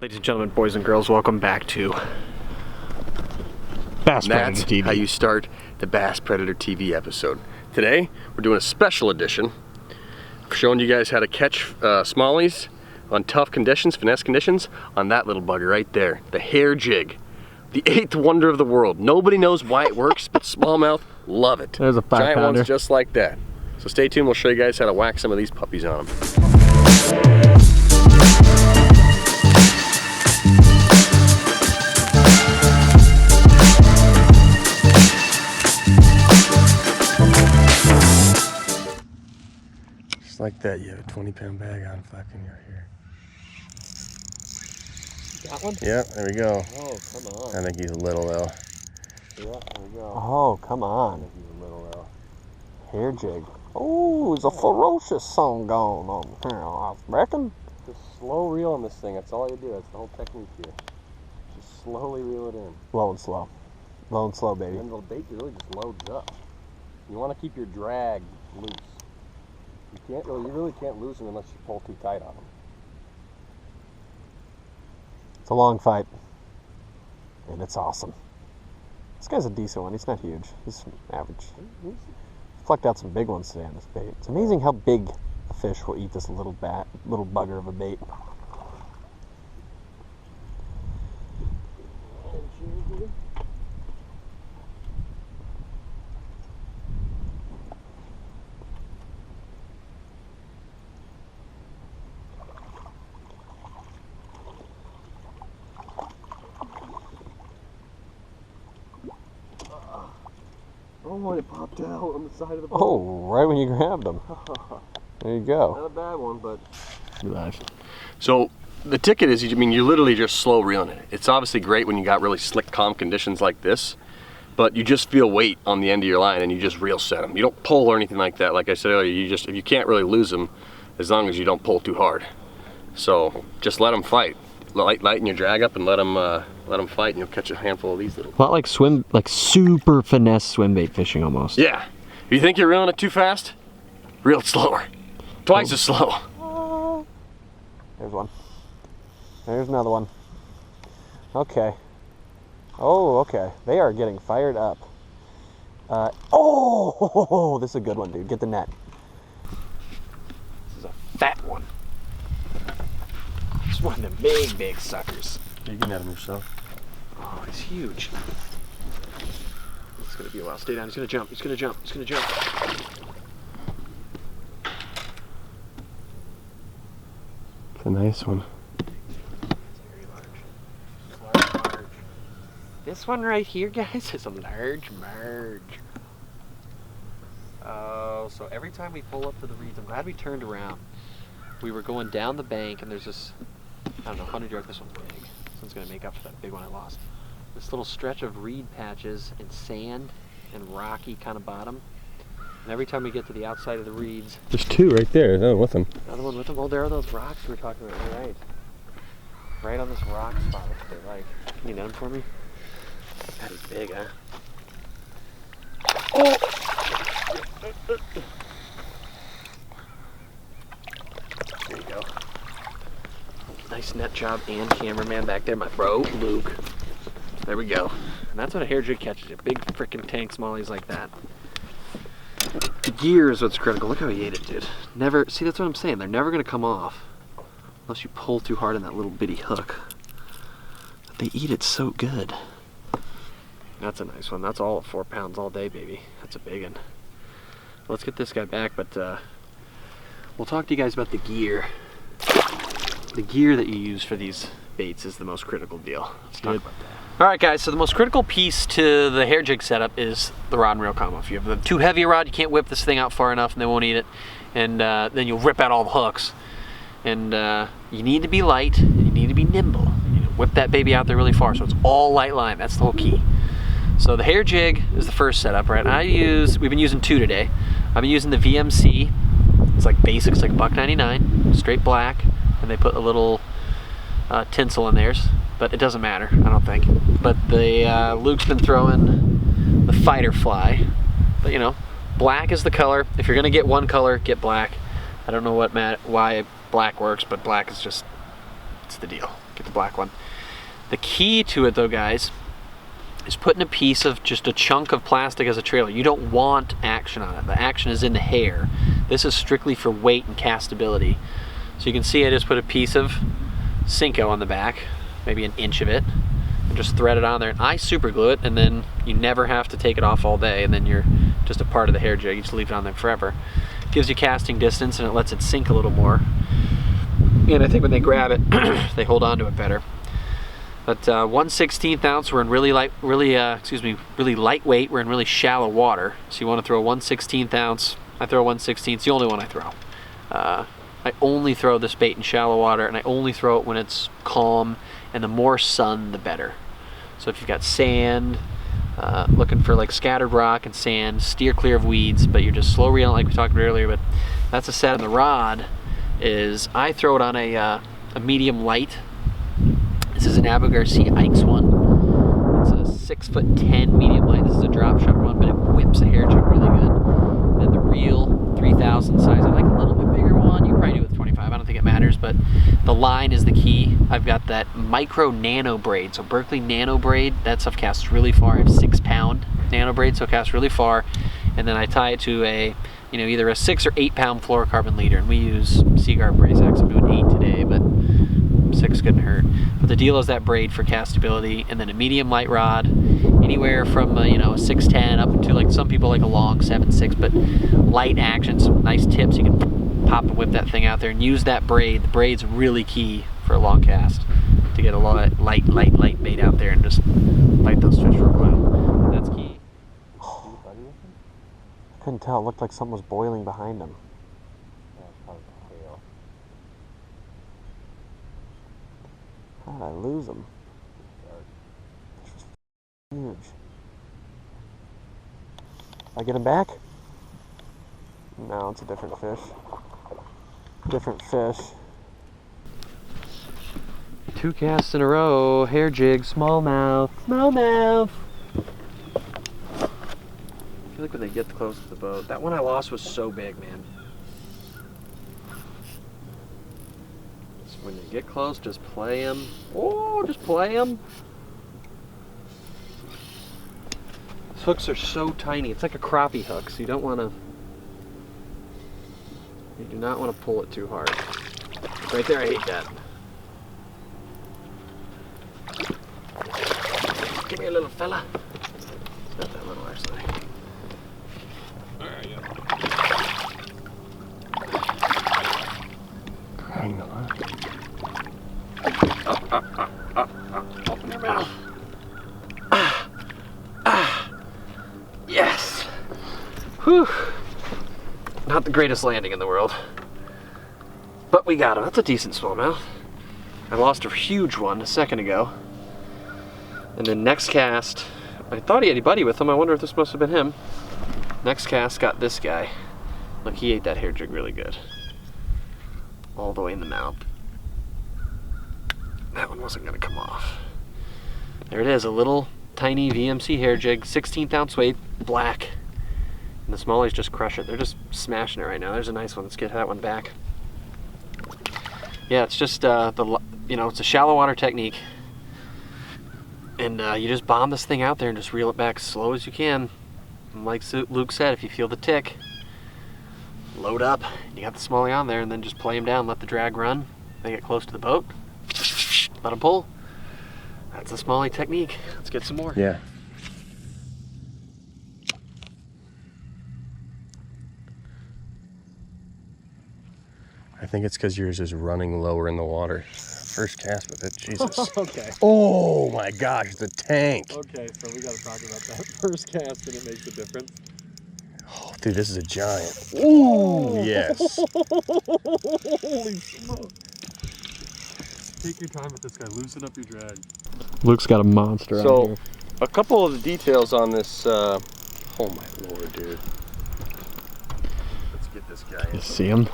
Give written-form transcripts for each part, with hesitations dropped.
Ladies and gentlemen, boys and girls, welcome back to Bass Predator TV. How you start the Bass Predator TV episode. Today, we're doing a special edition. We're showing you guys how to catch smallies on tough conditions, finesse conditions, on that little bugger right there, the hair jig. The 8th wonder of the world. Nobody knows why it works, but smallmouth love it. There's a 5-pounder. Giant ones just like that. So stay tuned, we'll show you guys how to whack some of these puppies on them. Just like that, you have a 20-pound bag on fucking your hair. Got one? Yeah, there we go. Oh, come on. I think he's a little though. Yeah, there we go. Oh, come on. I think he's a little though. Hair jig. Oh, there's a ferocious song going on here, I reckon. Just slow reel on this thing, that's all you do. That's the whole technique here. Just slowly reel it in. Low and slow. Low and slow, baby. And the bait really just loads up. You want to keep your drag loose. You really can't lose them unless you pull too tight on them. It's a long fight. And it's awesome. This guy's a decent one. He's not huge. He's average. Plucked out some big ones today on this bait. It's amazing how big a fish will eat this little bugger of a bait. Oh, it popped out on the side of the boat. Oh, right when you grabbed him. There you go. Not a bad one, but... Nice. So, the ticket is, you're literally just slow reeling it. It's obviously great when you got really slick, calm conditions like this, but you just feel weight on the end of your line and you just reel set them. You don't pull or anything like that. Like I said earlier, you can't really lose them as long as you don't pull too hard. So, just let them fight. Lighten your drag up and let them fight, and you'll catch a handful of these little. A lot like super finesse swim bait fishing almost. Yeah. If you think you're reeling it too fast, reel it slower. Twice as slow. There's one. There's another one. Okay. Oh, okay. They are getting fired up. Oh, this is a good one, dude. Get the net. This is a fat one. It's one of them big suckers. You can have him yourself. Oh, he's huge. It's gonna be a while. Stay down. He's gonna jump. He's gonna jump. He's gonna jump. It's a nice one. Very large. Large. This one right here, guys, is a large marge. Oh, so every time we pull up to the reeds, I'm glad we turned around. We were going down the bank, and there's this, I don't know, 100 yards. This one's big. This one's gonna make up for that big one I lost. This little stretch of reed patches and sand and rocky kind of bottom. And every time we get to the outside of the reeds, There's two right there. Another with them. another one with them. Oh, there are those rocks we were talking about. You're right. Right on this rock spot. What's they like? Can you net them for me? That is big, huh? Oh! There you go. Nice net job and cameraman back there, my bro, Luke. There we go. And that's what a hair jig catches you. Big frickin' tank smallies like that. The gear is what's critical. Look how he ate it, dude. Never, see, that's what I'm saying. They're never gonna come off unless you pull too hard on that little bitty hook. But they eat it so good. That's a nice one. That's all at 4 pounds all day, baby. That's a big one. Let's get this guy back, but we'll talk to you guys about the gear. The gear that you use for these baits is the most critical deal. Let's talk about that. All right, guys, so the most critical piece to the hair jig setup is the rod and reel combo. If you have a too heavy a rod, you can't whip this thing out far enough and they won't eat it. And then you'll rip out all the hooks. And you need to be light and you need to be nimble. You know, whip that baby out there really far so it's all light line. That's the whole key. So the hair jig is the first setup, right? We've been using two today. I've been using the VMC. It's like basic, it's like $1.99, straight black. And they put a little tinsel in theirs, but it doesn't matter, I don't think. But the Luke's been throwing the Feider fly, but you know, black is the color. If you're gonna get one color, get black. I don't know why black works, but black is just, it's the deal. Get the black one. The key to it though, guys, is putting a piece of just a chunk of plastic as a trailer. You don't want action on it. The action is in the hair. This is strictly for weight and castability. So you can see I just put a piece of Cinco on the back, maybe an inch of it, and just thread it on there. And I super glue it, and then you never have to take it off all day, and then you're just a part of the hair jig. You just leave it on there forever. Gives you casting distance, and it lets it sink a little more. And I think when they grab it, they hold on to it better. But 1/16 ounce, we're in really lightweight. We're in really shallow water. So you want to throw a 1/16 ounce. I throw a 1/16. It's the only one I throw. I only throw this bait in shallow water, and I only throw it when it's calm, and the more sun, the better. So if you've got sand, looking for like scattered rock and sand, steer clear of weeds, but you're just slow reeling like we talked about earlier. But that's a set. And the rod is, I throw it on a medium light. This is an Abu Garcia Ike's one. It's a 6'10" medium light. This is a drop shot one, but it whips a hair jig really good. And the real 3000 size, I like a little bit bigger one. You probably do with 25. I don't think it matters, but the line is the key. I've got that micro nano braid. So Berkley nano braid, that stuff casts really far. I have 6-pound nano braid, so it casts really far. And then I tie it to a, either a 6 or 8-pound fluorocarbon leader. And we use Seaguar AbrazX. I'm doing 8 today, but 6 couldn't hurt. But the deal is that braid for castability, and then a medium light rod, anywhere from a 6'10" up to, like, some people like a long 7.6, but light actions, nice tips. You can pop and whip that thing out there and use that braid. The braid's really key for a long cast to get a lot of light bait out there and just bite those fish for a while. That's key. I couldn't tell. It looked like something was boiling behind him. How did I lose him? This was huge. I get him back? No, it's a different fish. Different fish. 2 casts in a row. Hair jig, smallmouth. Smallmouth! I feel like when they get close to the boat, that one I lost was so big, man. When you get close, just play them. Oh, just play them. These hooks are so tiny. It's like a crappie hook, so you don't want to. You do not want to pull it too hard. Right there, I hate that. Give me a little fella. It's not that little, actually. There you go. Hang on. Open your mouth. Yes. Whew. Not the greatest landing in the world, but we got him. That's a decent smallmouth. I lost a huge one a second ago, and then next cast, I thought he had a buddy with him. I wonder if this must have been him. Next cast got this guy. Look, he ate that hair jig really good. All the way in the mouth. That one wasn't gonna come off. There it is, a little tiny VMC hair jig, 16th ounce weight, black. And the smallies just crush it. They're just smashing it right now. There's a nice one. Let's get that one back. Yeah, it's just it's a shallow water technique, and you just bomb this thing out there and just reel it back as slow as you can. And like Luke said, if you feel the tick, load up. You got the smallie on there, and then just play them down. Let the drag run. They get close to the boat. Let them pull. That's a smallie technique. Let's get some more. Yeah. I think it's because yours is running lower in the water. First cast with it, Jesus. Okay. Oh my gosh, it's a tank. Okay, so we gotta talk about that first cast and it makes a difference. Oh, dude, this is a giant. Ooh, yes. Holy smoke. Take your time with this guy. Loosen up your drag. Luke's got a monster out So, here. a couple of the details on this. Oh my lord, dude. Let's get this guy in. You see him?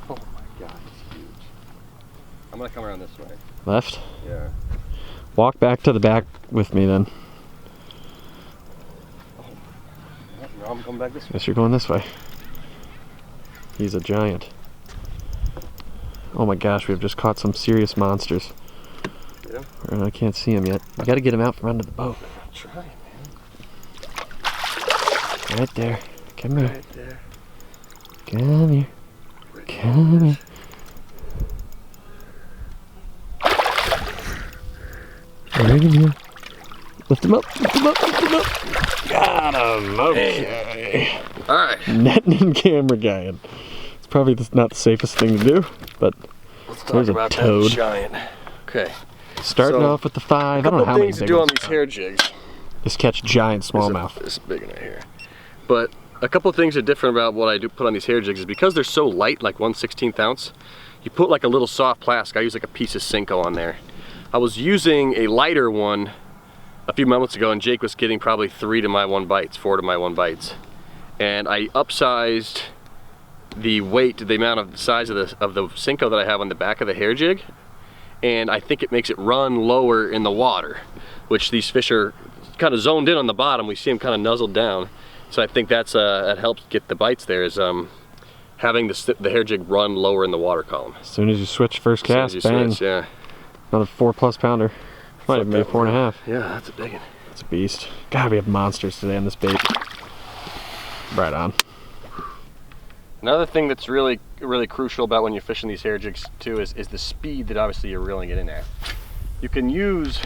Oh my god, he's huge. I'm gonna come around this way. Left? Yeah. Walk back to the back with me then. No, I'm coming back this way. Guess you're going this way. He's a giant. Oh my gosh, we've just caught some serious monsters. Yeah. I can't see them yet. We gotta get them out from under the boat. I'm trying, man. Right there. Come here. Right there. Come here. Come here. Right in here. Lift him up, lift him up, lift him up. Got him. Okay. Alright. Netting and camera guying. It's probably not the safest thing to do, but Let's there's talk a about toad. that giant. Okay. Starting So, off with the 5. I A don't know couple how many things to big do on ones. these hair jigs. Just catch giant smallmouth. This big one right here. But a couple of things that are different about what I do put on these hair jigs is because they're so light, like 1/16 ounce, you put like a little soft plastic. I use like a piece of Cinco on there. I was using a lighter one a few moments ago, and Jake was getting probably 3 to my 1 bites, 4 to my 1 bites. And I upsized the weight to the amount of the size of the Cinco that I have on the back of the hair jig, and I think it makes it run lower in the water, which these fish are kind of zoned in on the bottom. We see them kind of nuzzled down, so I think that's that helps get the bites there, is having the hair jig run lower in the water column. As soon as you switch first cast, bang. Switch, yeah. Another 4+ pounder. Might have been 4.5. Yeah, that's a big one. It's a beast. God, we have monsters today on this bait. Right on. Another thing that's really crucial about when you're fishing these hair jigs too is the speed that obviously you're reeling it in at. You can use,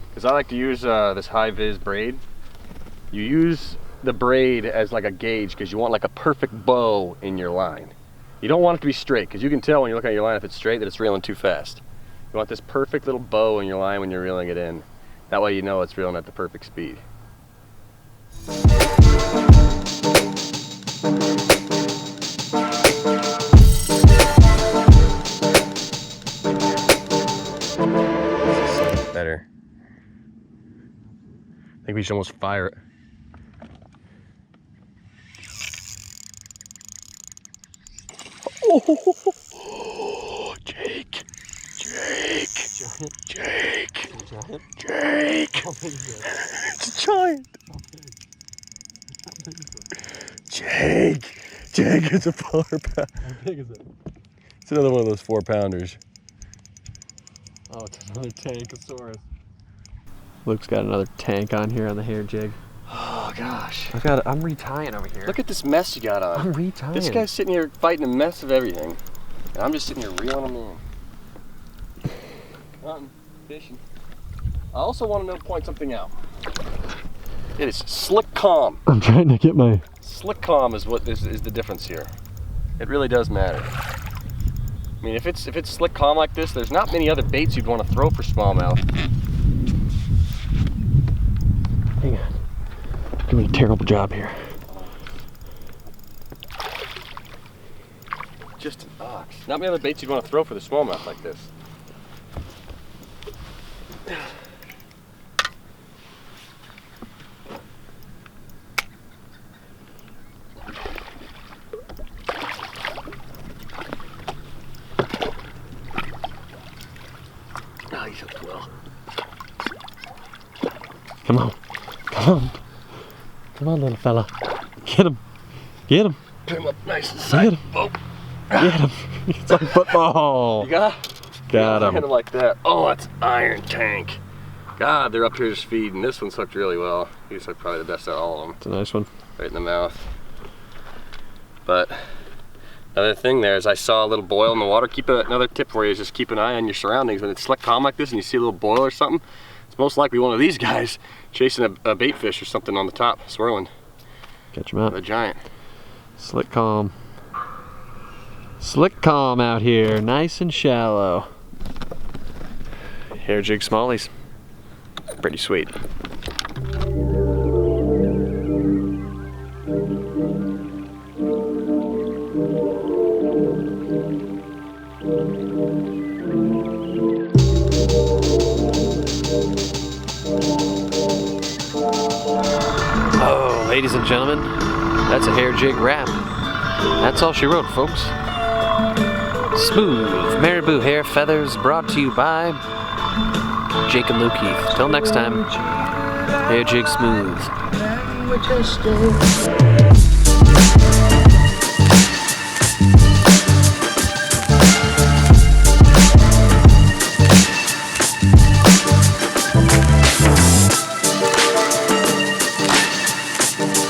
because I like to use this high vis braid, you use the braid as like a gauge because you want like a perfect bow in your line. You don't want it to be straight, because you can tell when you look at your line if it's straight that it's reeling too fast. You want this perfect little bow in your line when you're reeling it in. That way you know it's reeling at the perfect speed. Better. I think we should almost fire it. Oh, Jake. Jake. It's a giant. Jake, it's a 4 pound. How big is it? It's another one of those 4-pounders. Oh, it's another tankosaurus. Luke's got another tank on here on the hair jig. Oh gosh. I'm retying over here. Look at this mess you got on. I'm retying. This guy's sitting here fighting a mess of everything. And I'm just sitting here reeling them in. Hunting, fishing. I also want to point something out. It is slick calm. I'm trying to get my... Slick calm is what is the difference here. It really does matter. I mean, if it's slick calm like this, there's not many other baits you'd want to throw for smallmouth. Hang on. Doing a terrible job here. Just an ox. Not many other baits you'd want to throw for the smallmouth like this. Oh, he's hooked well. Come on. Come on. Come on, little fella. Get him. Get him. Put him up nice and Get tight. him. Oh. Get him. It's like football. You got? Got him. Hit him like that. Oh, that's iron tank. God, they're up here just feeding. This one's hooked really well. He's hooked probably the best out of all of them. It's a nice one. Right in the mouth. But another thing there is I saw a little boil in the water. Another tip for you is just keep an eye on your surroundings. When it's slick calm like this and you see a little boil or something, it's most likely one of these guys chasing a bait fish or something on the top, swirling. Catch him out. The giant. Slick calm. Slick calm out here. Nice and shallow. Hair jig smallies. Pretty sweet. Oh, ladies and gentlemen, that's a hair jig wrap. That's all she wrote, folks. Smooth marabou hair feathers brought to you by Jake and Luke Heath. Till next time, hair jig smooth.